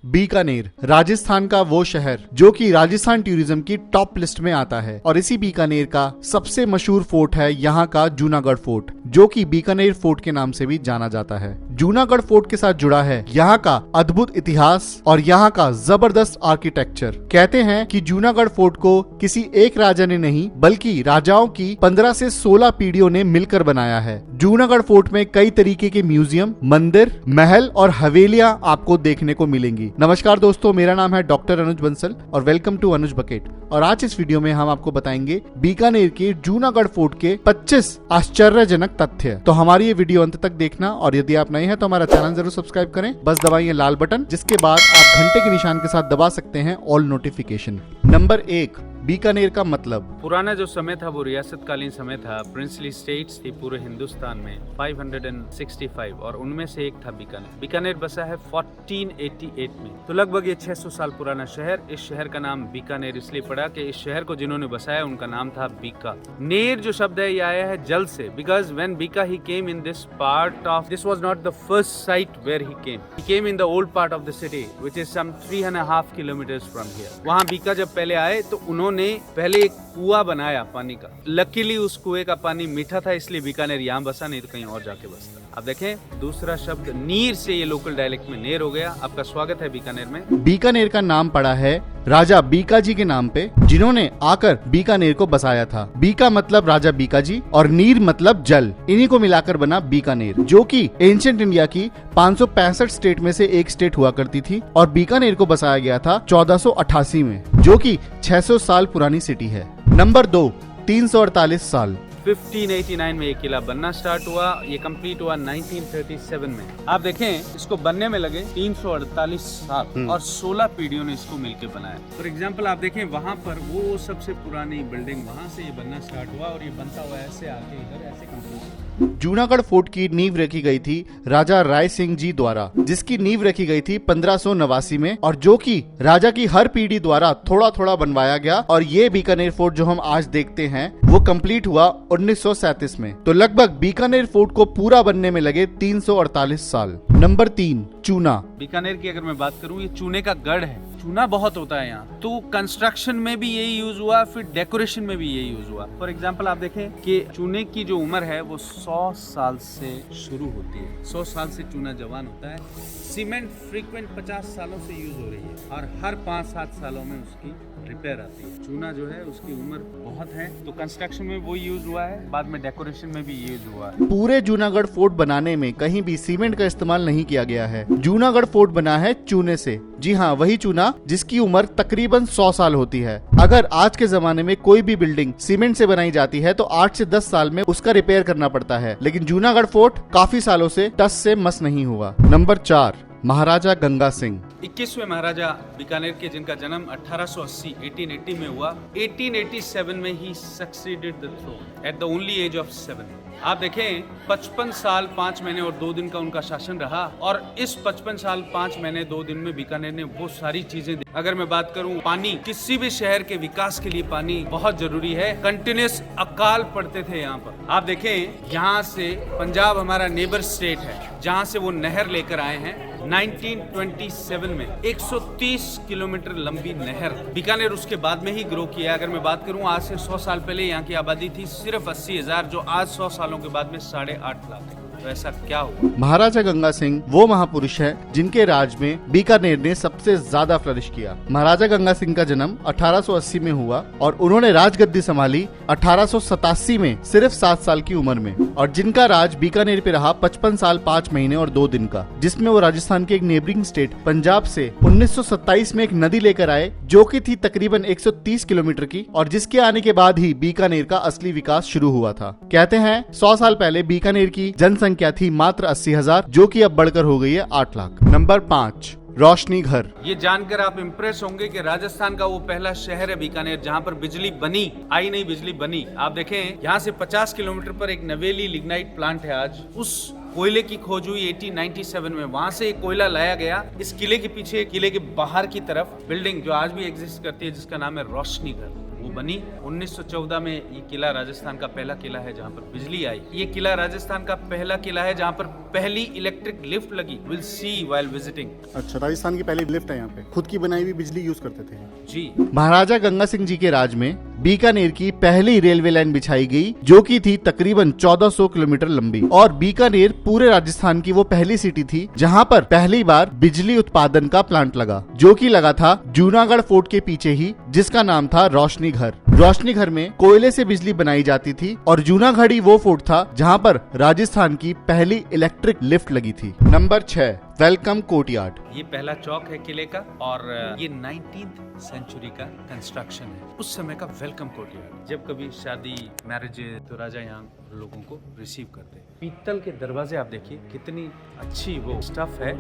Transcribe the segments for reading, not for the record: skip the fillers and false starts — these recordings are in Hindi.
बीकानेर राजस्थान का वो शहर जो कि राजस्थान टूरिज्म की टॉप लिस्ट में आता है और इसी बीकानेर का सबसे मशहूर फोर्ट है यहाँ का जूनागढ़ फोर्ट, जो कि बीकानेर फोर्ट के नाम से भी जाना जाता है। जूनागढ़ फोर्ट के साथ जुड़ा है यहाँ का अद्भुत इतिहास और यहाँ का जबरदस्त आर्किटेक्चर। कहते हैं कि जूनागढ़ फोर्ट को किसी एक राजा ने नहीं बल्कि राजाओं की 15 से 16 पीढ़ियों ने मिलकर बनाया है। जूनागढ़ फोर्ट में कई तरीके के म्यूजियम, मंदिर, महल और हवेलियां आपको देखने को मिलेंगी। नमस्कार दोस्तों, मेरा नाम है डॉक्टर अनुज बंसल और वेलकम टू अनुज बकेट। और आज इस वीडियो में हम आपको बताएंगे बीकानेर के जूनागढ़ फोर्ट के 25 आश्चर्यजनक तथ्य। तो हमारी ये वीडियो अंत तक देखना और यदि आप नए हैं तो हमारा चैनल जरूर सब्सक्राइब करें। बस दबाइए लाल बटन, जिसके बाद आप घंटे के निशान के साथ दबा सकते हैं ऑल नोटिफिकेशन। नंबर 1, बीकानेर का मतलब। पुराना जो समय था वो रियासतकालीन समय था। प्रिंसली स्टेट्स थी पूरे हिंदुस्तान में 565 और उनमें से एक था बीकानेर। बीकानेर बसा है 1488 में, तो लगभग ये 600 साल पुराना शहर। इस शहर का नाम बीकानेर इसलिए पड़ा कि इस शहर को जिन्होंने बसाया उनका नाम था बीका। नेर जो शब्द है ये आया है जल से, because when Bika he came in this part of, this was not the first site where he came in the old part of the city which is some 3.5 kilometres from here. वहां बीका जब पहले आए तो उन्होंने पहले एक कुआं बनाया पानी का। लकीली उस कुएं का पानी मीठा था, इसलिए बीकानेर यहाँ बसा, नहीं तो कहीं और जाके बसता। अब देखें, दूसरा शब्द नीर से ये लोकल डायलेक्ट में नेर हो गया। आपका स्वागत है बीकानेर में। बीकानेर का नाम पड़ा है राजा बीका जी के नाम पे, जिन्होंने आकर बीकानेर को बसाया था। बीका मतलब राजा बीका जी और नीर मतलब जल, इन्हीं को मिलाकर बना बीकानेर, जो कि एंशिएंट इंडिया की 565 स्टेट में से एक स्टेट हुआ करती थी और बीकानेर को बसाया गया था 1488 में, जो कि 600 साल पुरानी सिटी है। नंबर 2, 348 साल। 1589 में ये किला बनना स्टार्ट हुआ, ये कंप्लीट हुआ 1937 में। आप देखें, इसको बनने में लगे 348 साल और 16 पीढ़ियों ने इसको मिलकर बनाया। फॉर एग्जांपल आप देखें, वहां पर वो सबसे पुरानी बिल्डिंग, वहां से ये बनना स्टार्ट हुआ और ये बनता हुआ ऐसे आके इधर ऐसे कंप्लीट। जूनागढ़ फोर्ट की नींव रखी गई थी राजा राय सिंह जी द्वारा, जिसकी नींव रखी गई थी 1589 में और जो कि राजा की हर पीढ़ी द्वारा थोड़ा थोड़ा बनवाया गया। और ये बीकानेर फोर्ट जो हम आज देखते हैं वो कंप्लीट हुआ 1937 में। तो लगभग बीकानेर फोर्ट को पूरा बनने में लगे 348 साल। नंबर 3, चूना। बीकानेर की अगर मैं बात करूं, ये चूने का गढ़ है। चूना बहुत होता है यहाँ, तो कंस्ट्रक्शन में भी यही यूज हुआ, फिर डेकोरेशन में भी यही यूज हुआ। फॉर एग्जांपल आप देखें कि चूने की जो उम्र है वो 100 साल से शुरू होती है। 100 साल से चूना जवान होता है। सीमेंट फ्रीक्वेंट 50 सालों से यूज हो रही है और हर 5-7 सालों में उसकी रिपेयर आती है। चूना जो है उसकी उम्र बहुत है, तो कंस्ट्रक्शन में वो यूज हुआ है, बाद में डेकोरेशन में भी यूज हुआ है। पूरे जूनागढ़ फोर्ट बनाने में कहीं भी सीमेंट का इस्तेमाल नहीं किया गया है। जूनागढ़ फोर्ट बना है चूने से। जी हाँ, वही चूना जिसकी उम्र तकरीबन 100 साल होती है। अगर आज के जमाने में कोई भी बिल्डिंग सीमेंट से बनाई जाती है तो 8 से 10 साल में उसका रिपेयर करना पड़ता है, लेकिन जूनागढ़ फोर्ट काफी सालों से टस से मस नहीं हुआ। नंबर 4, महाराजा गंगा सिंह। 21वें महाराजा बीकानेर के, जिनका जन्म 1880 में हुआ। 1887 में ही succeeded the throne at the only age of 7। आप देखें, 55 साल 5 महीने और 2 दिन का उनका शासन रहा और इस 55 साल 5 महीने 2 दिन में बीकानेर ने वो सारी चीजें दी। अगर मैं बात करूं, पानी, किसी भी शहर के विकास के लिए पानी बहुत जरूरी है। कंटिन्यूस अकाल पड़ते थे यहाँ पर। आप देखें, यहाँ से पंजाब हमारा नेबर स्टेट है, जहाँ से वो नहर लेकर आए हैं 1927 में। 130 किलोमीटर लंबी नहर। बीकानेर उसके बाद में ही ग्रो किया। अगर मैं बात करूं, आज से 100 साल पहले यहाँ की आबादी थी सिर्फ 80,000, जो आज 100 सालों के बाद में 8.5 लाख है। तो ऐसा क्या हुआ? महाराजा गंगा सिंह वो महापुरुष है जिनके राज में बीकानेर ने सबसे ज्यादा फ्लरिश किया। महाराजा गंगा सिंह का जन्म 1880 में हुआ और उन्होंने राजगद्दी संभाली 1887 में, सिर्फ 7 साल की उम्र में, और जिनका राज बीकानेर पे रहा 55 साल 5 महीने और 2 दिन का, जिसमें वो राजस्थान के एक नेबरिंग स्टेट पंजाब से 1927 में एक नदी लेकर आए जो कि थी तकरीबन 130 किलोमीटर की, और जिसके आने के बाद ही बीकानेर का असली विकास शुरू हुआ था। कहते हैं 100 साल पहले बीकानेर की जनसंख्या थी मात्र 80,000, जो कि अब बढ़कर हो गई है 8 लाख। नंबर 5, रोशनी घर। ये जानकर आप इम्प्रेस होंगे कि राजस्थान का वो पहला शहर है बीकानेर जहाँ पर बिजली बनी, आई नहीं, बिजली बनी। आप देखें, यहाँ से 50 किलोमीटर पर एक नवेली लिग्नाइट प्लांट है। आज उस कोयले की खोज हुई 1897 में। वहां से एक कोयला लाया गया। इस किले के पीछे, किले के बाहर की तरफ बिल्डिंग जो आज भी एग्जिस्ट करती है, जिसका नाम है रोशनी घर, वो बनी 1914 में। ये किला राजस्थान का पहला किला है जहाँ पर बिजली आई। ये किला राजस्थान का पहला किला है जहाँ पर पहली इलेक्ट्रिक लिफ्ट लगी, विल सी व्हाइल विजिटिंग। अच्छा, राजस्थान की पहली लिफ्ट है यहाँ पे, खुद की बनाई हुई बिजली यूज करते थे जी। महाराजा गंगा सिंह जी के राज में बीकानेर की पहली रेलवे लाइन बिछाई गई, जो की थी तकरीबन 1400 किलोमीटर लंबी। और बीकानेर पूरे राजस्थान की वो पहली सिटी थी जहां पर पहली बार बिजली उत्पादन का प्लांट लगा, जो कि लगा था जूनागढ़ फोर्ट के पीछे ही, जिसका नाम था रोशनी घर। रोशनी घर में कोयले से बिजली बनाई जाती थी और जूनागढ़ ही वो फोर्ट था जहां पर राजस्थान की पहली इलेक्ट्रिक लिफ्ट लगी थी। Number 6, welcome courtyard. ये पहला चौक है किले का और ये 19th सेंचुरी का कंस्ट्रक्शन है, उस समय का वेलकम कोर्टयार्ड। जब कभी शादी मैरिज तो राजा यहाँ लोगों को रिसीव करते। पीतल के दरवाजे आप देखिए कितनी अच्छी वो स्टफ है,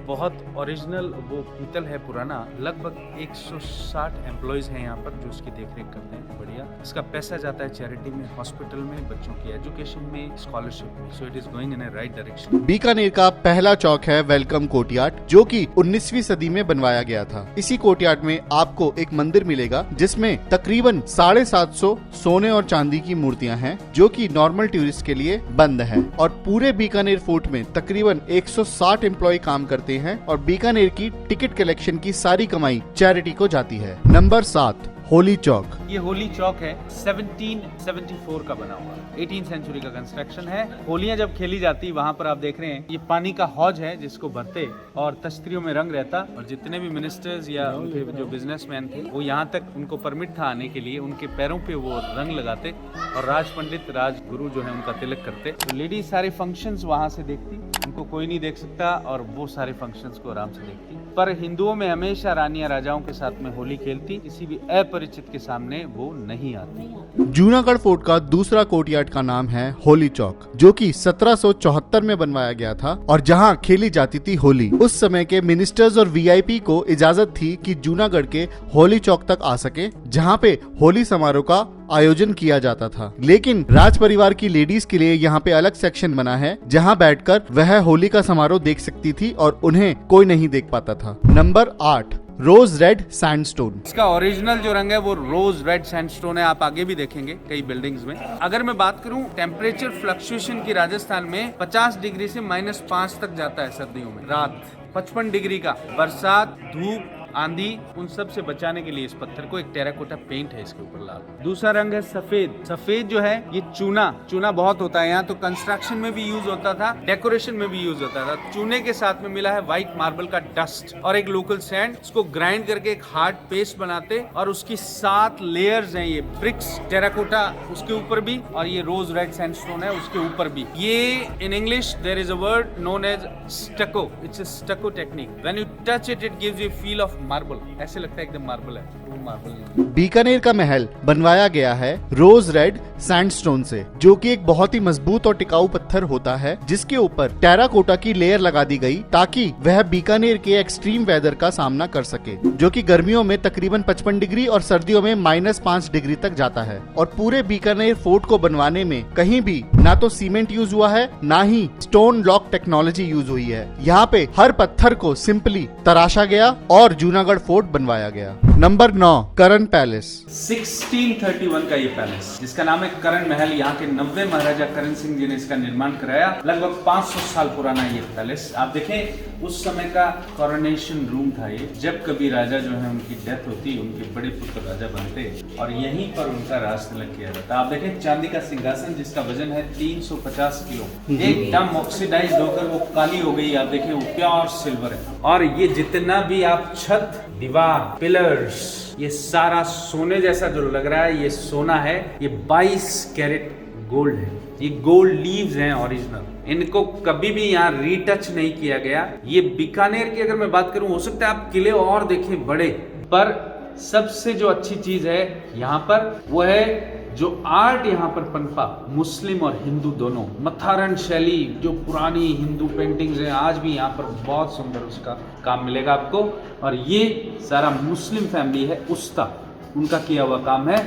बहुत ओरिजिनल वो पीतल है पुराना। लगभग 160 एम्प्लॉयज हैं यहाँ पर जो उसकी देखरेख करते हैं। बढ़िया, इसका पैसा जाता है चैरिटी में, हॉस्पिटल में, बच्चों की एजुकेशन में, स्कॉलरशिप में। So it is going in A right direction. Bikaner का पहला चौक है वेलकम कोर्टयार्ड, जो कि 19वीं सदी में बनवाया गया था। इसी कोर्टयार्ड में आपको एक मंदिर मिलेगा जिसमें तकरीबन 750 सोने और चांदी की मूर्तियां हैं, जो कि नॉर्मल टूरिस्ट के लिए बंद है। और पूरे बीकानेर फोर्ट में तकरीबन 160 एम्प्लॉय काम करते हैं और बीकानेर की टिकट कलेक्शन की सारी कमाई चैरिटी को जाती है। नंबर 7, होली चौक। ये होली चौक है, 1774 का बना हुआ, 18th सेंचुरी का कंस्ट्रक्शन है। होलियां जब खेली जाती वहां पर आप देख रहे हैं ये पानी का हौज है जिसको भरते और तश्तरियों में रंग रहता, और जितने भी मिनिस्टर्स या उनके जो बिजनेसमैन थे वो यहाँ तक उनको परमिट था आने के लिए, उनके पैरों पे वो रंग लगाते और राज पंडित राजगुरु जो है उनका तिलक करते। तो लेडीज सारे फंक्शंस वहाँ से देखती, उनको कोई नहीं देख सकता और वो सारे फंक्शंस को आराम से देखती। पर हिंदुओं में हमेशा रानियां राजाओं के साथ में होली खेलती, किसी भी अपरिचित के सामने वो नहीं आती। जूनागढ़ फोर्ट का दूसरा कोर्टयार्ड का नाम है होली चौक, जो कि 1774 में बनवाया गया था और जहां खेली जाती थी होली। उस समय के मिनिस्टर्स और वीआईपी को इजाजत थी कि जूनागढ़ के होली चौक तक आ सके, जहां पे होली समारोह का आयोजन किया जाता था। लेकिन राज परिवार की लेडीज के लिए यहाँ पे अलग सेक्शन बना है जहाँ बैठकर वह होली का समारोह देख सकती थी और उन्हें कोई नहीं देख पाता था। नंबर 8, रोज रेड सैंडस्टोन। इसका ओरिजिनल जो रंग है वो रोज रेड सैंडस्टोन है, आप आगे भी देखेंगे कई बिल्डिंग्स में। अगर मैं बात करूं टेम्परेचर फ्लक्चुएशन की राजस्थान में 50 डिग्री से -5 तक जाता है सर्दियों में, रात 55 डिग्री का, बरसात, धूप, आंधी, उन सब से बचाने के लिए इस पत्थर को एक टेराकोटा पेंट है इसके ऊपर लाल। दूसरा रंग है सफेद। सफेद जो है ये चूना बहुत होता है यहाँ, तो कंस्ट्रक्शन में भी यूज होता था, डेकोरेशन में भी यूज होता था। चूने के साथ में मिला है व्हाइट मार्बल का डस्ट और एक लोकल सैंड, इसको ग्राइंड करके एक हार्ड पेस्ट बनाते और उसकी 7 लेयर्स हैं ये ब्रिक्स टेराकोटा उसके ऊपर भी, और ये रोज रेड सैंडस्टोन है उसके ऊपर भी। ये in English there is a word known as stucco, it's a stucco technique. When you touch it it gives you feel of marble, ऐसे लगता है एकदम मार्बल है, वो मार्बल नहीं। बीकानेर का महल बनवाया गया है रोज रेड सैंडस्टोन से, जो कि एक बहुत ही मजबूत और टिकाऊ पत्थर होता है, जिसके ऊपर टेराकोटा की लेयर लगा दी गई ताकि वह बीकानेर के एक्सट्रीम वेदर का सामना कर सके, जो कि गर्मियों में तकरीबन 55 डिग्री और सर्दियों में -5 डिग्री तक जाता है। और पूरे बीकानेर फोर्ट को बनवाने में कहीं भी ना तो सीमेंट यूज हुआ है, ना ही स्टोन ब्लॉक टेक्नोलॉजी यूज हुई है। यहाँ पे हर पत्थर को सिंपली तराशा गया और जूनागढ़ फोर्ट बनवाया गया। नंबर 9, करण पैलेस। 1631 का ये पैलेस, जिसका नाम है करण महल, यहाँ के 90 महाराजा करण सिंह जी ने इसका निर्माण कराया। लगभग 500 साल पुराना ये पैलेस। आप देखें उस समय का कॉरोनेशन रूम था ये, जब कभी राजा जो है उनकी डेथ होती, उनके बड़े पुत्र राजा बनते और यहीं पर उनका राज तिलक किया जाता। आप देखें चांदी का सिंहासन जिसका वजन है 350 किलो, एकदम ऑक्सीडाइज होकर वो काली हो गई। आप देखें वो प्योर सिल्वर है। और ये जितना भी आप छत, दीवार, पिलर्स, ये सारा सोने जैसा जो लग रहा है, ये सोना है। ये 22 कैरेट गोल्ड है। ये गोल्ड लीव्स हैं ओरिजिनल, इनको कभी भी यहाँ रीटच नहीं किया गया। ये बीकानेर की अगर मैं बात करूं, हो सकता है आप किले और देखें बड़े, पर सबसे जो अच्छी चीज है यहाँ पर वो है जो आर्ट यहाँ पर पनपा, मुस्लिम और हिंदू दोनों। मथारण शैली जो पुरानी हिंदू पेंटिंग्स हैं, आज भी यहाँ पर बहुत सुंदर उसका काम मिलेगा आपको। और ये सारा मुस्लिम फैमिली है, उस्ता, उनका किया हुआ काम है।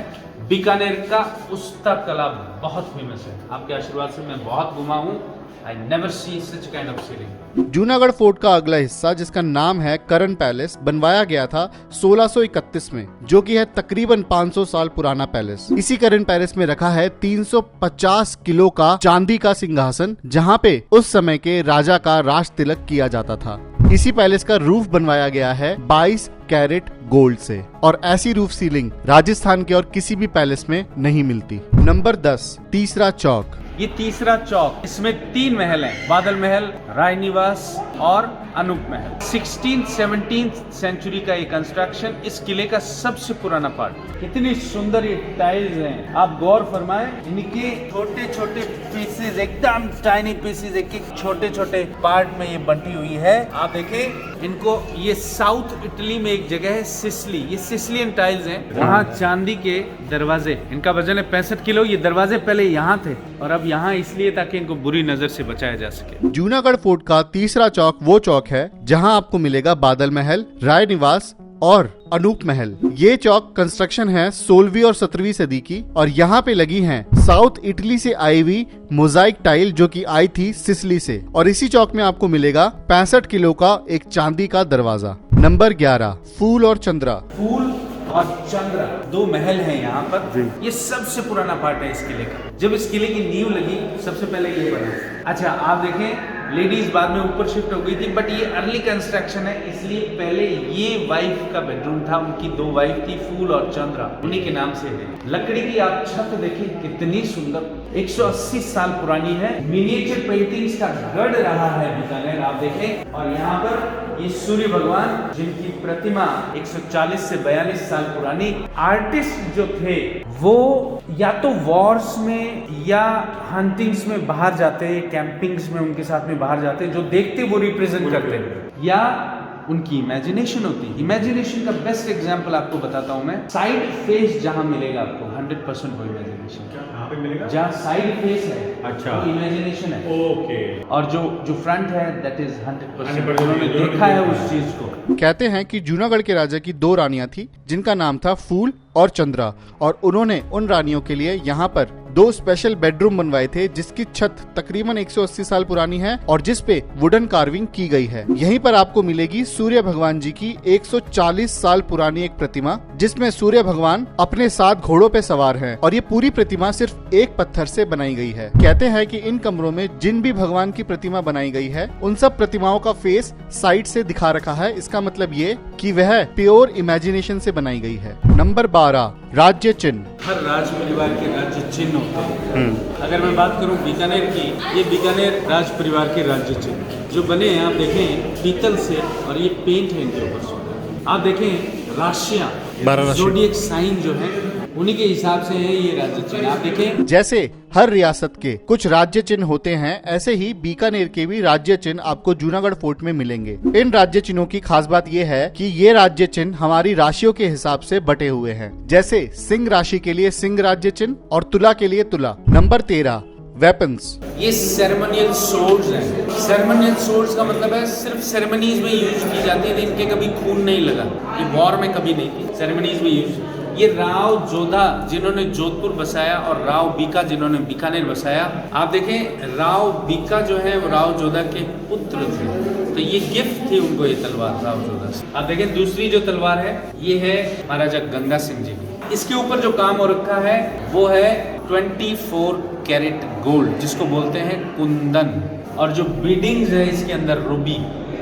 बीकानेर का उस्ता कला बहुत फेमस है। आपके आशीर्वाद से मैं बहुत घुमा हूँ I never see such kind of ceiling. Junagadh fort का अगला हिस्सा जिसका नाम है करन पैलेस बनवाया गया था 1631 में, जो कि है तकरीबन 500 साल पुराना पैलेस। इसी करन पैलेस में रखा है 350 किलो का चांदी का सिंहासन, जहां पे उस समय के राजा का राज तिलक किया जाता था। इसी पैलेस का रूफ बनवाया गया है 22 कैरेट गोल्ड से, और ऐसी रूफ सीलिंग राजस्थान के और किसी भी पैलेस में नहीं मिलती। नंबर 10, तीसरा चौक। ये तीसरा चौक, इसमें 3 महल हैं, बादल महल, राय निवास और अनूप महल। 16-17 सेंचुरी का ये कंस्ट्रक्शन, इस किले का सबसे पुराना पार्ट। कितनी सुंदर ये टाइल्स हैं, आप गौर फरमाएं। इनके छोटे छोटे पीसेस, एकदम टाइनी पीसेस, एक एक छोटे छोटे पार्ट में ये बंटी हुई है। आप देखें इनको, ये साउथ इटली में एक जगह है सिसिली, ये सिसिलियन टाइल्स हैं। वहाँ चांदी के दरवाजे, इनका वजन है 65 किलो। ये दरवाजे पहले यहाँ थे और अब यहाँ इसलिए ताकि इनको बुरी नजर से बचाया जा सके। जूनागढ़ फोर्ट का तीसरा चौक वो चौक है जहां आपको मिलेगा बादल महल, राय निवास और अनूप महल। ये चौक कंस्ट्रक्शन है 16वीं और 17वीं सदी की, और यहाँ पे लगी हैं साउथ इटली से आई हुई मोजाइक टाइल जो कि आई थी सिसिली से। और इसी चौक में आपको मिलेगा 65 किलो का एक चांदी का दरवाजा। नंबर 11, फूल और चंद्रा। फूल और चंद्र 2 महल हैं यहाँ पर। ये सबसे पुराना पार्ट है इस किले का। जब इस किले की नींव लगी सबसे पहले ये बना। अच्छा, आप देखें लेडीज बाद में ऊपर शिफ्ट हो गई थी, बट ये अर्ली कंस्ट्रक्शन है, इसलिए पहले ये वाइफ का बेडरूम था। उनकी 2 वाइफ थी, फूल और चंद्रा, उन्हीं के नाम से है। लकड़ी की आप छत देखिए कितनी सुंदर, 180 साल पुरानी है। मिनिएचर पेंटिंग्स का गढ़ रहा है बीकानेर, आप देखें। और यहाँ पर ये सूर्य भगवान जिनकी प्रतिमा 140 से 42 साल पुरानी। आर्टिस्ट जो थे वो या तो वॉर्स में या हंटिंग्स में बाहर जाते, कैंपिंग्स में उनके साथ में बाहर जाते, जो देखते वो रिप्रेजेंट करते, या उनकी इमेजिनेशन होती। इमेजिनेशन का बेस्ट एग्जांपल आपको बताता हूं मैं। साइड फेस जहां मिलेगा आपको 100% वो इमेजिनेशन मिलेगा, जहां साइड फेस है, अच्छा, वो इमेजिनेशन है। ओके। और जो फ्रंट है दैट इज 100%। उन्होंने देखा है उस चीज को। कहते हैं कि जूनागढ़ के राजा की 2 रानियां थी जिनका नाम था फूल और चंद्रा, और उन्होंने उन रानियों के लिए यहाँ पर 2 स्पेशल बेडरूम बनवाए थे जिसकी छत तकरीबन 180 साल पुरानी है और जिस पे वुडन कार्विंग की गई है। यहीं पर आपको मिलेगी सूर्य भगवान जी की 140 साल पुरानी एक प्रतिमा, जिसमें सूर्य भगवान अपने साथ घोड़ों पे सवार हैं, और ये पूरी प्रतिमा सिर्फ एक पत्थर से बनाई गई है। कहते हैं कि इन कमरों में जिन भी भगवान की प्रतिमा बनाई गई है उन सब प्रतिमाओं का फेस साइड से दिखा रखा है। इसका मतलब ये कि वह प्योर इमेजिनेशन से बनाई गई है। नंबर 12, राज्य चिन्ह। हर राज परिवार के राज्य चिन्ह होते हैं। अगर मैं बात करूं बीकानेर की, ये बीकानेर राज परिवार के राज्य चिन्ह जो बने हैं, आप देखें पीतल से, और ये पेंट है इनके ऊपर। आप देखें राशियां, 12 राशि, ज़ोडिएक साइन जो है उन्हीं के हिसाब से है ये राज्य चिन्ह। आप देखें जैसे हर रियासत के कुछ राज्य चिन्ह होते हैं, ऐसे ही बीकानेर के भी राज्य चिन्ह आपको जूनागढ़ फोर्ट में मिलेंगे। इन राज्य चिन्हों की खास बात ये है कि ये राज्य चिन्ह हमारी राशियों के हिसाब से बटे हुए हैं। जैसे सिंह राशि के लिए सिंह राज्य चिन्ह और तुला के लिए तुला। Number 13, weapons. ये सेरेमोनियल सोर्ड्स हैं। सेरेमोनियल सोर्ड्स का मतलब है सिर्फ सेरेमनीज में यूज की जाती है, इनके कभी खून नहीं लगा। ये वॉर में कभी नहीं थी, सेरेमनीज में यूज। ये राव जोधा जिन्होंने जोधपुर बसाया और राव बीका जिन्होंने बीकानेर बसाया। आप देखें राव बीका जो है वो राव जोधा के पुत्र थे, तो ये गिफ्ट थी उनको ये तलवार राव जोधा से। आप देखें दूसरी जो तलवार है ये है महाराजा गंगा सिंह जी की। इसके ऊपर जो काम हो रखा है वो है 24 कैरेट गोल्ड, जिसको बोलते हैं कुंदन, और जो बीडिंग्स है इसके अंदर रूबी,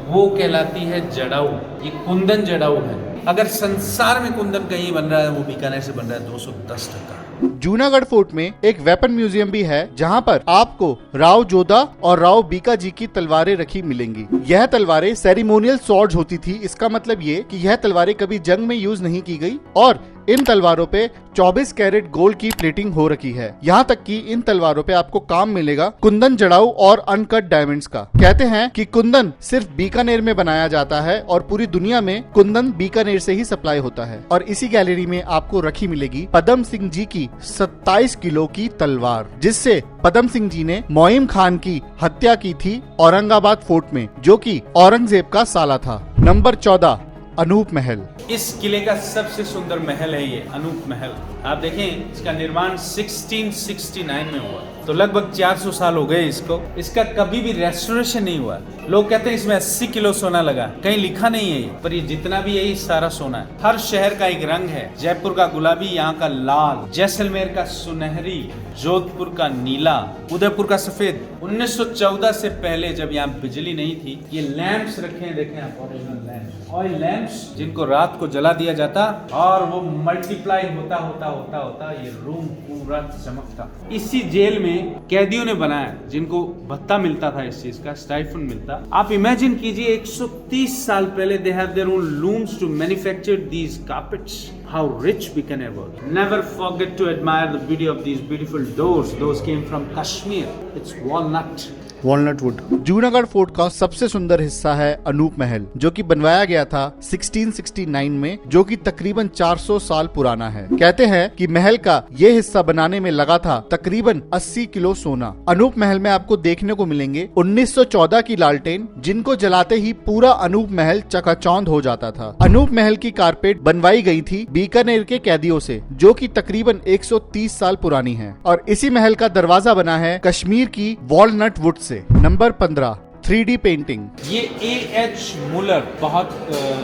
वो कहलाती है जड़ाऊ। ये कुंदन जड़ाऊ है। अगर संसार में कुंदन कहीं बन रहा है वो बीकानेर से बन रहा है 210%। जूनागढ़ फोर्ट में एक वेपन म्यूजियम भी है जहां पर आपको राव जोधा और राव बीका जी की तलवारें रखी मिलेंगी। यह तलवारें सेरेमोनियल स्वॉर्ड्स होती थी। इसका मतलब ये कि यह तलवारें कभी जंग में यूज नहीं की गई, और इन तलवारों पे 24 कैरेट गोल्ड की प्लेटिंग हो रखी है। यहाँ तक कि इन तलवारों पे आपको काम मिलेगा कुंदन जड़ाऊ और अनकट डायमंड्स का। कहते हैं कि कुंदन सिर्फ बीकानेर में बनाया जाता है और पूरी दुनिया में कुंदन बीकानेर से ही सप्लाई होता है। और इसी गैलरी में आपको रखी मिलेगी पदम सिंह जी की 27 किलो की तलवार, जिससे पदम सिंह जी ने मोइम खान की हत्या की थी औरंगाबाद फोर्ट में, जो कि औरंगजेब का साला था। नंबर 14, अनूप महल। इस किले का सबसे सुंदर महल है ये अनूप महल। आप देखें इसका निर्माण 1669 में हुआ। तो लगभग 400 साल हो गए इसको। इसका कभी भी रेस्टोरेशन नहीं हुआ। लोग कहते हैं इसमें 80 किलो सोना लगा, कहीं लिखा नहीं है ये, पर ये जितना भी है ये सारा सोना है। हर शहर का एक रंग है। जयपुर का गुलाबी, यहाँ का लाल, जैसलमेर का सुनहरी, जोधपुर का नीला, उदयपुर का सफेद। 1914 से पहले जब यहाँ बिजली नहीं थी, ये लैंप्स रखे हैं, देखें आप, ओरिजिनल लैंप्स, ऑयल लैंप्स, जिनको रात को जला दिया जाता और वो मल्टीप्लाई होता होता होता होता ये रूम पूरा चमकता। इसी जेल में कैदियों ने बनाया, जिनको भत्ता मिलता था, इस चीज का स्टाइफंड मिलता। आप इमेजिन कीजिए 130 साल पहले they have their own looms to manufacture these carpets. How rich Bikaner was. Never forget to admire the beauty of these beautiful doors. Those came from Kashmir. It's walnut. Walnut would. Junagadh fort का सबसे सुंदर हिस्सा है अनूप महल, जो कि बनवाया गया था 1669 में, जो कि तकरीबन 400 साल पुराना है। कहते हैं कि महल का ये हिस्सा बनाने में लगा था तकरीबन 80 किलो सोना। अनूप महल में आपको देखने को मिलेंगे 1914 की लालटेन, जिनको जलाते ही पूरा अनूप महल चकाचौंध हो जाता था। अनूप महल की कारपेट बनवाई गई थी बीकानेर के कैदियों से, जो कि तकरीबन 130 साल पुरानी है। और इसी महल का दरवाजा बना है कश्मीर की walnut would say. Number 15, 3D painting. ये A.H. मुलर बहुत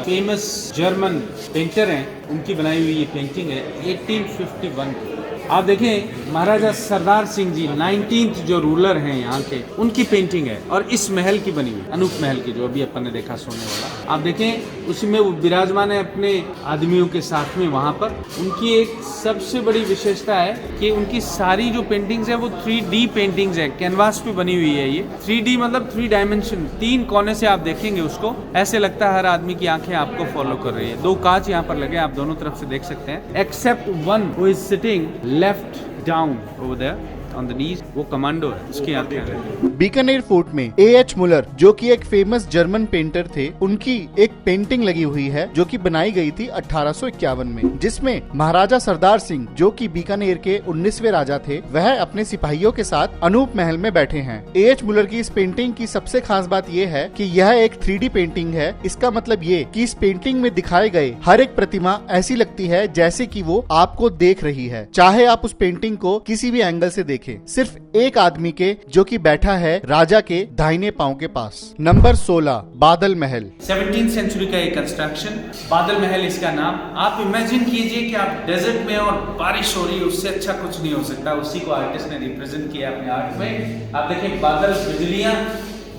फेमस जर्मन पेंटर हैं, उनकी बनाई हुई ये पेंटिंग है 1851 की। आप देखें महाराजा सरदार सिंह जी 19th जो रूलर हैं यहाँ के, उनकी पेंटिंग है और इस महल की बनी हुई, अनूप महल की, जो अभी अपन ने देखा सोने वाला। आप देखें उसी में वो विराजमान है अपने आदमियों के साथ में वहाँ पर। उनकी एक सबसे बड़ी विशेषता है कि उनकी सारी जो पेंटिंग्स है वो 3D पेंटिंग्स है, कैनवास पे बनी हुई है ये। 3D मतलब 3 डायमेंशन, 3 कोने से आप देखेंगे उसको, ऐसे लगता है हर आदमी की आंखें आपको फॉलो कर रही है। 2 कांच यहाँ पर लगे, आप दोनों तरफ से देख सकते हैं, except one who is sitting left down over there on the knees, वो कमांडो है, उसकी आंखें हैं। बीकानेर फोर्ट में A.H. मुलर, जो कि एक फेमस जर्मन पेंटर थे, उनकी एक पेंटिंग लगी हुई है, जो कि बनाई गई थी 1851 में, जिसमें महाराजा सरदार सिंह, जो कि बीकानेर के 19वें राजा थे, वह अपने सिपाहियों के साथ अनूप महल में बैठे हैं। A.H. मुलर की इस पेंटिंग की सबसे खास बात यह है कि यह एक 3D पेंटिंग है। इसका मतलब ये कि इस पेंटिंग में दिखाए गए हर एक प्रतिमा ऐसी लगती है जैसे कि वो आपको देख रही है, चाहे आप उस पेंटिंग को किसी भी एंगल से देखें, सिर्फ एक आदमी के, जो कि बैठा है राजा के दाहिने पांव के पास। नंबर 16, बादल महल। 17th सेंचुरी का एक कंस्ट्रक्शन, बादल महल इसका नाम। आप इमेजिन कीजिए कि आप डेजर्ट में और बारिश हो रही है, उससे अच्छा कुछ नहीं हो सकता। उसी को आर्टिस्ट ने रिप्रेजेंट किया अपने आर्ट में। आप देखिए बादल, बिजलियां,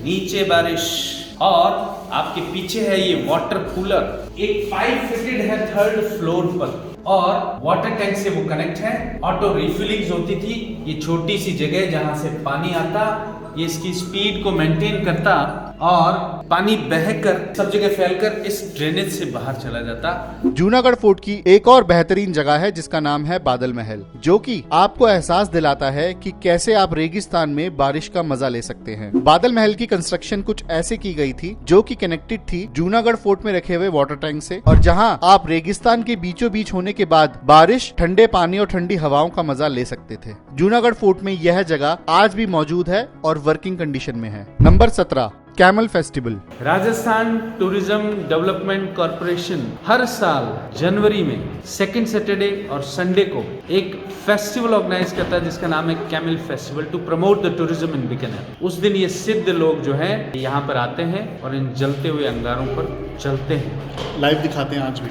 नीचे बारिश और आपके पीछे है ये वाटर कूलर। एक पाइप फिटेड है 3rd फ्लोर पर और वाटर टैंक से वो कनेक्ट है। ऑटो रिफिलिंग्स होती थी। ये छोटी सी जगह जहां से पानी आता, ये इसकी स्पीड को मेंटेन करता और पानी बहकर सब जगह फैलकर इस ड्रेनेज से बाहर चला जाता। जूनागढ़ फोर्ट की एक और बेहतरीन जगह है जिसका नाम है बादल महल, जो कि आपको एहसास दिलाता है कि कैसे आप रेगिस्तान में बारिश का मजा ले सकते हैं। बादल महल की कंस्ट्रक्शन कुछ ऐसे की गई थी, जो कि कनेक्टेड थी जूनागढ़ फोर्ट में रखे हुए वाटर टैंक से, और जहां आप रेगिस्तान के बीचों बीच होने के बाद बारिश, ठंडे पानी और ठंडी हवाओं का मजा ले सकते थे। जूनागढ़ फोर्ट में यह जगह आज भी मौजूद है और वर्किंग कंडीशन में है। नंबर 17, camel festival. Rajasthan tourism development corporation हर साल जनवरी में 2nd सैटरडे और संडे को एक फेस्टिवल ऑर्गेनाइज करता है जिसका नाम है camel festival, to promote the tourism in Bikaner. उस दिन ये सिद्ध लोग जो हैं यहाँ पर आते हैं और इन जलते हुए अंगारों पर चलते हैं, लाइव दिखाते हैं आज भी।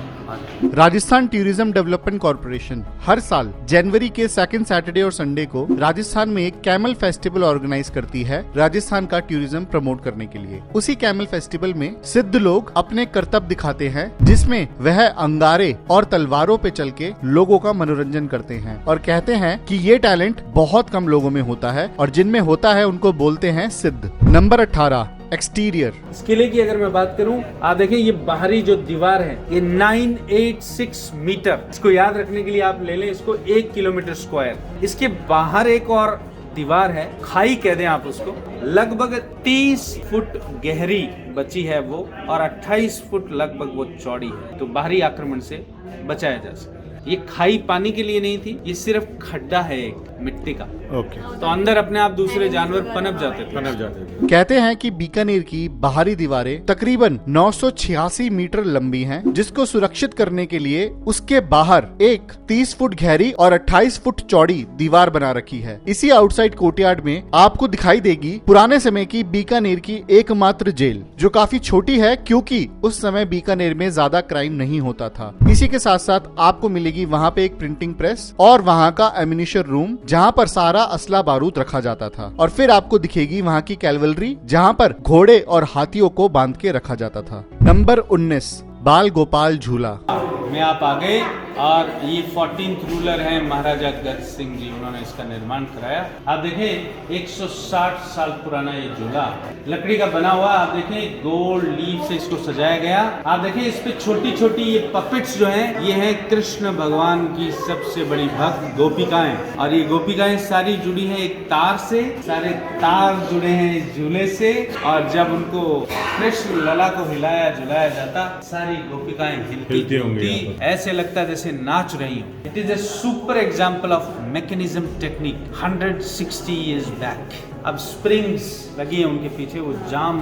राजस्थान टूरिज्म डेवलपमेंट कॉर्पोरेशन हर साल जनवरी के 2nd सैटरडे और संडे को राजस्थान में एक कैमल फेस्टिवल ऑर्गेनाइज करती है राजस्थान का टूरिज्म प्रमोट करने के लिए। उसी कैमल फेस्टिवल में सिद्ध लोग अपने करतब दिखाते हैं, जिसमें वह अंगारे और तलवारों पे चल के लोगों का मनोरंजन करते हैं और कहते हैं कि ये टैलेंट बहुत कम लोगों में होता है और जिनमें होता है उनको बोलते हैं सिद्ध। Number 18, exterior. इस किले की अगर मैं बात करूं, आप देखें ये बाहरी जो दीवार है ये 986 मीटर। इसको याद रखने के लिए आप ले लें इसको 1 किलोमीटर स्क्वायर। इसके बाहर एक और दीवार है, खाई कह दें आप उसको, लगभग 30 फुट गहरी बची है वो और 28 फुट लगभग वो चौड़ी है, तो बाहरी आक्रमण से बचाया जा सके। ये खाई पानी के लिए नहीं थी, ये सिर्फ खड्डा है एक मिट्टी का, ओके। तो अंदर अपने आप दूसरे जानवर पनप जाते थे। कहते हैं कि बीकानेर की बाहरी दीवारें तकरीबन 986 मीटर लंबी हैं, जिसको सुरक्षित करने के लिए उसके बाहर एक 30 फुट गहरी और 28 फुट चौड़ी दीवार बना रखी है। इसी आउटसाइड कोर्टयार्ड में आपको दिखाई देगी पुराने समय की बीकानेर की एकमात्र जेल, जो काफी छोटी है क्योंकि उस समय बीकानेर में ज्यादा क्राइम नहीं होता था। इसी के साथ साथ आपको मिलेगी वहाँ पे एक प्रिंटिंग प्रेस और वहाँ का एम्यूनिशन रूम, जहाँ पर सारा असला बारूद रखा जाता था। और फिर आपको दिखेगी वहाँ की कैलवलरी, जहाँ पर घोड़े और हाथियों को बांध के रखा जाता था। नंबर 19, बाल गोपाल झूला में आप आ गए, और ये 14th रूलर हैं महाराजा गज सिंह जी, उन्होंने इसका निर्माण कराया। आप देखें 160 साल पुराना ये झूला लकड़ी का बना हुआ, आप देखें गोल्ड लीफ से इसको सजाया गया। आप देखें इस पे छोटी छोटी ये पपेट्स जो हैं, ये हैं कृष्ण भगवान की सबसे बड़ी भक्त गोपिकाएं, और ये गोपिकाएं सारी जुड़ी हैं एक तार से, सारे तार जुड़े हैं इस झूले से, और जब उनको कृष्ण लला को हिलाया झुलाया जाता, सारी गोपिकाएं हिलती होंगी, ऐसे लगता है जैसे नाच रही हूँ। It is a super example of mechanism technique 160 years back. अब स्प्रिंग्स लगी है उनके पीछे, वो जाम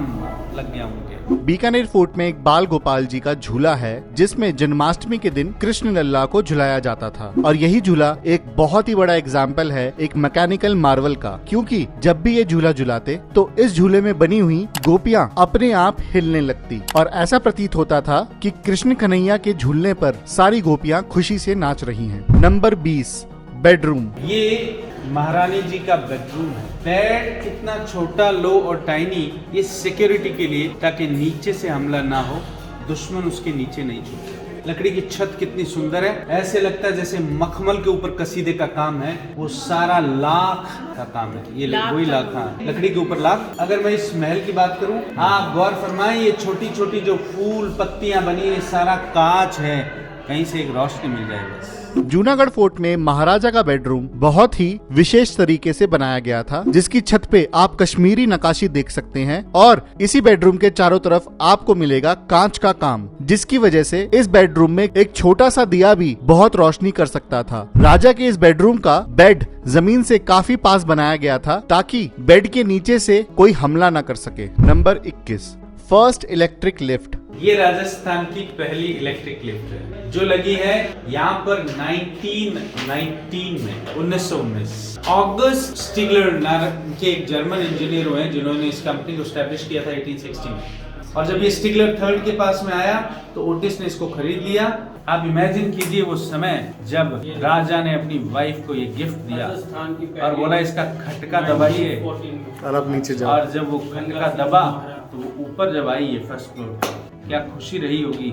लग गया उनके। बीकानेर फोर्ट में एक बाल गोपाल जी का झूला है, जिसमें जन्माष्टमी के दिन कृष्ण लल्ला को झुलाया जाता था। और यही झूला एक बहुत ही बड़ा एग्जाम्पल है एक मैकेनिकल मार्वल का, क्योंकि जब भी ये झूला झुलाते तो इस झूले में बनी हुई गोपियां अपने आप हिलने लगती, और ऐसा प्रतीत होता था कि कृष्ण कन्हैया के झूलने पर सारी गोपियां खुशी से नाच रही हैं। Number 20, bedroom. ये महारानी जी का बेडरूम है। बेड कितना छोटा, लो और टाइनी, ये सिक्योरिटी के लिए, ताकि नीचे से हमला ना हो, दुश्मन उसके नीचे नहीं छुपे। लकड़ी की छत कितनी सुंदर है, ऐसे लगता है जैसे मखमल के ऊपर कसीदे का काम है, वो सारा लाख का काम है। ये वही लाख, हाँ, लकड़ी के ऊपर लाख। अगर मैं इस महल की बात करूं, हाँ गौर फरमाएं, ये छोटी छोटी जो फूल पत्तियां बनी है, सारा कांच है, कहीं से एक रोशनी मिल जाए बस। जूनागढ़ फोर्ट में महाराजा का बेडरूम बहुत ही विशेष तरीके से बनाया गया था, जिसकी छत पे आप कश्मीरी नक्काशी देख सकते हैं, और इसी बेडरूम के चारों तरफ आपको मिलेगा कांच का काम, जिसकी वजह से इस बेडरूम में एक छोटा सा दिया भी बहुत रोशनी कर सकता था। राजा के इस बेडरूम का बेड जमीन से काफी पास बनाया गया था, ताकि बेड के नीचे से कोई हमला न कर सके। Number 21, first electric lift. ये राजस्थान की पहली इलेक्ट्रिक लिफ्ट है, जो लगी है यहाँ पर 1919 में, 1919। ऑगस्ट स्टिगलर के एक जर्मन इंजीनियर हुए, जिन्होंने इस कंपनी को स्टैब्लिश किया था 1860 में। और जब ये स्टिगलर थर्ड के पास में आया तो ओटिस ने इसको खरीद लिया। आप इमेजिन कीजिए वो समय जब राजा ने अपनी वाइफ को ये गिफ्ट दिया और बोला इसका खटका दबाइए, और आप नीचे जाओ, और जब वो खटका दबा तो वो ऊपर जब आई है फर्स्ट फ्लोर, क्या खुशी रही होगी।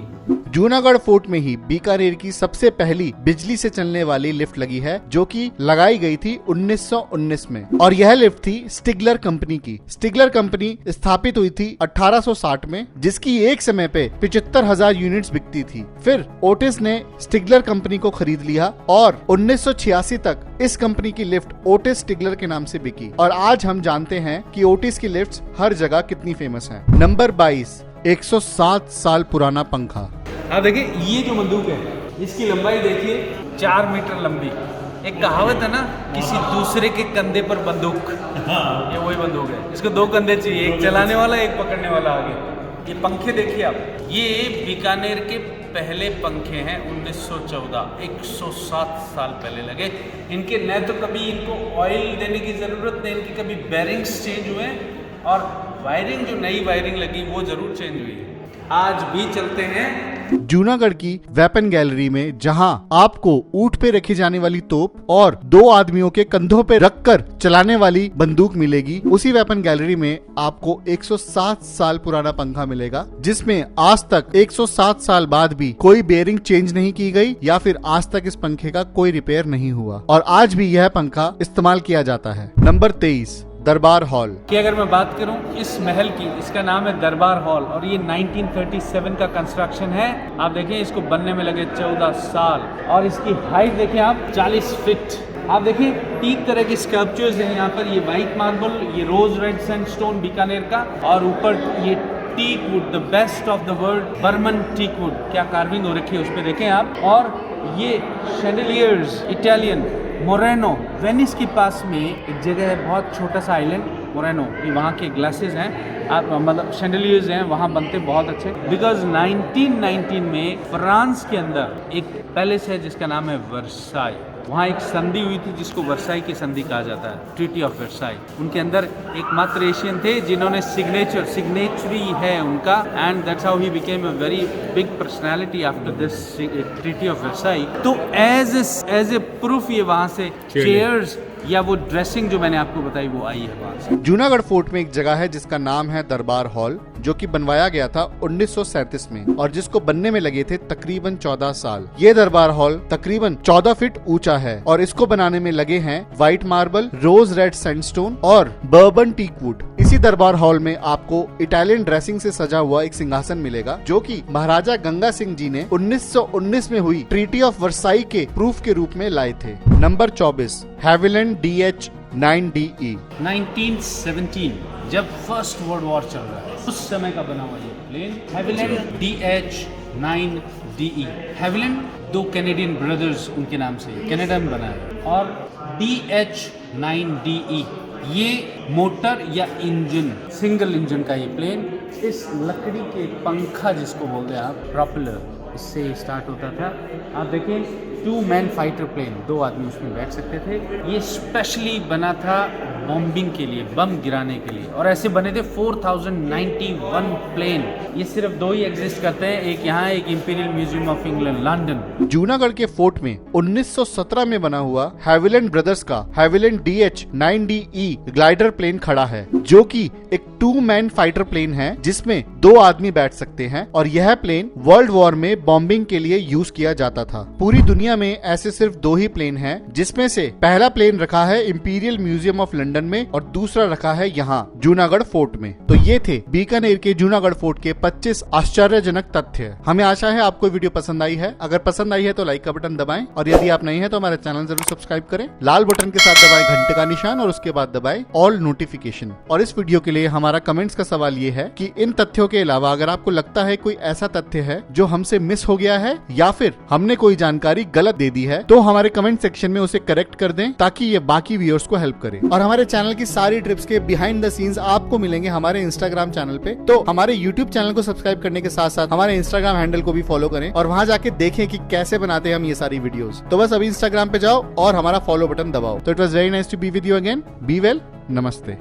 जूनागढ़ फोर्ट में ही बीकानेर की सबसे पहली बिजली से चलने वाली लिफ्ट लगी है, जो कि लगाई गई थी 1919 में, और यह लिफ्ट थी स्टिगलर कंपनी की। स्टिगलर कंपनी स्थापित हुई थी 1860 में, जिसकी एक समय पे 75,000 यूनिट्स बिकती थी। फिर ओटिस ने स्टिगलर कंपनी को खरीद लिया और 1986 तक इस कंपनी की लिफ्ट ओटिस स्टिगलर के नाम से बिकी, और आज हम जानते हैं कि ओटिस की लिफ्ट्स हर जगह कितनी फेमस हैं। नंबर 22, 107 साल पुराना पंखा। हाँ देखिए, ये जो बंदूक है इसकी लंबाई देखिए 4 मीटर लंबी। एक कहावत है ना, किसी दूसरे के कंधे पर बंदूक, ये वही बंदूक है। इसको 2 कंधे चाहिए, एक चलाने वाला एक पकड़ने वाला आगे। ये पंखे देखिए आप, ये बीकानेर के पहले पंखे हैं 1914, 107 साल पहले लगे। इनके न तो कभी इनको ऑयल देने की जरूरत नहीं, इनके कभी बेरिंग्स चेंज हुए, और वायरिंग जो नई वायरिंग लगी वो जरूर चेंज हुई है, आज भी चलते हैं। जूनागढ़ की वेपन गैलरी में, जहां आपको ऊंट पे रखी जाने वाली तोप और 2 आदमियों के कंधों पे रखकर चलाने वाली बंदूक मिलेगी, उसी वेपन गैलरी में आपको 107 साल पुराना पंखा मिलेगा, जिसमें आज तक 107 साल बाद भी कोई बेयरिंग चेंज नहीं की गई, या फिर आज तक इस पंखे का कोई रिपेयर नहीं हुआ, और आज भी यह पंखा इस्तेमाल किया जाता है। नंबर 23, दरबार हॉल कि अगर मैं बात करूं इस महल की, इसका नाम है दरबार हॉल, और ये 1937 का कंस्ट्रक्शन है। आप देखें इसको बनने में लगे 14 साल, और इसकी हाइट देखें आप 40 फीट। आप देखिए 3 तरह के स्कल्पचर्स हैं यहाँ पर, ये वाइट मार्बल, ये रोज रेड सैंडस्टोन बीकानेर का, और ऊपर ये teak wood, the best of the world Burman teak wood, क्या कार्विंग हो रखी है उस पर देखें आप। और ये शैंडलियर्स इटालियन मोरेनो, वेनिस के पास में एक जगह है, बहुत छोटा सा आइलैंड मोरेनो, ये वहाँ के ग्लासेस हैं, आप मतलब शैंडलियर्स हैं, वहाँ बनते बहुत अच्छे। बिकॉज 1919 में फ्रांस के अंदर एक पैलेस है जिसका नाम है वर्साई, वहाँ एक संधि हुई थी जिसको वर्साई की संधि कहा जाता है, ट्रीटी ऑफ वर्साई। उनके अंदर एकमात्र एशियन थे जिन्होंने सिग्नेचरी है उनका, and that's how he became a very big personality after this treaty of Versailles. तो एज ए प्रूफ ये वहाँ से चेयर्स या वो ड्रेसिंग जो मैंने आपको बताई वो आई है वहाँ से। जूनागढ़ फोर्ट में एक जगह है जिसका नाम है दरबार हॉल, जो कि बनवाया गया था 1937 में और जिसको बनने में लगे थे तकरीबन 14 साल। ये दरबार हॉल तकरीबन 14 फीट ऊंचा है और इसको बनाने में लगे हैं व्हाइट मार्बल, रोज रेड सैंडस्टोन और बर्बन टीकवुड। इसी दरबार हॉल में आपको इटालियन ड्रेसिंग से सजा हुआ एक सिंहासन मिलेगा, जो कि महाराजा गंगा सिंह जी ने 1919 में हुई ट्रीटी ऑफ वर्साई के प्रूफ के रूप में लाए थे। Number 24, Havilland DH-9DE। 1917 जब फर्स्ट वर्ल्ड वॉर चल रहा है उस समय का बना हुआ ये प्लेन हैविलैंड DH-9DE। हैविलैंड दो कैनेडियन ब्रदर्स उनके नाम से कनाडा में बना है, और DH-9DE ये मोटर या इंजन, सिंगल इंजन का ये प्लेन, इस लकड़ी के पंखा जिसको बोलते हैं आप, प्रोपेलर, इससे स्टार्ट होता था। आप देखें 2 मैन फाइटर प्लेन, 2 आदमी उसमें बैठ सकते थे। ये स्पेशली बना था बॉम्बिंग के लिए, बम गिराने के लिए, और ऐसे बने थे 4091 प्लेन। ये सिर्फ 2 ही एग्जिस्ट करते हैं, एक यहाँ, एक imperial museum of England London. Junagadh के फोर्ट में 1917 में बना हुआ हैविलैंड ब्रदर्स का हैविलैंड DH-9DE ग्लाइडर प्लेन खड़ा है, जो कि एक 2 मैन फाइटर प्लेन है जिसमें 2 आदमी बैठ सकते हैं, और यह प्लेन वर्ल्ड वॉर में बॉम्बिंग के लिए यूज किया जाता था। पूरी दुनिया में ऐसे सिर्फ 2 ही प्लेन हैं, जिसमें से पहला प्लेन रखा है इंपीरियल म्यूजियम ऑफ लंदन में और दूसरा रखा है यहाँ जूनागढ़ फोर्ट में। तो ये थे बीकानेर के जूनागढ़ फोर्ट के 25 आश्चर्यजनक तथ्य। हमें आशा है आपको वीडियो पसंद आई है। अगर पसंद आई है तो लाइक का बटन दबाएं, और यदि आप नहीं है तो हमारा चैनल जरूर सब्सक्राइब करें। लाल बटन के साथ दबाएं घंटे का निशान और उसके बाद दबाएं ऑल नोटिफिकेशन। और इस वीडियो के लिए हमारा कमेंट्स का सवाल ये है कि इन तथ्यों के अलावा अगर आपको लगता है कोई ऐसा तथ्य है जो हमसे मिस हो गया है या फिर हमने कोई जानकारी गलत दे दी है, तो हमारे कमेंट सेक्शन में उसे करेक्ट कर दें, ताकि ये बाकी व्यूअर्स को हेल्प करे। और हमारे चैनल की सारी ट्रिप्स के बिहाइंड द सीन्स आपको मिलेंगे हमारे इंस्टाग्राम चैनल पे। तो हमारे यूट्यूब चैनल को सब्सक्राइब करने के साथ साथ हमारे इंस्टाग्राम हैंडल को भी फॉलो करें और वहां जाके देखें कि कैसे बनाते हैं हम ये सारी वीडियोस। तो बस अभी इंस्टाग्राम पे जाओ और हमारा फॉलो बटन दबाओ। तो it was very nice to be with you again. Be well, नमस्ते।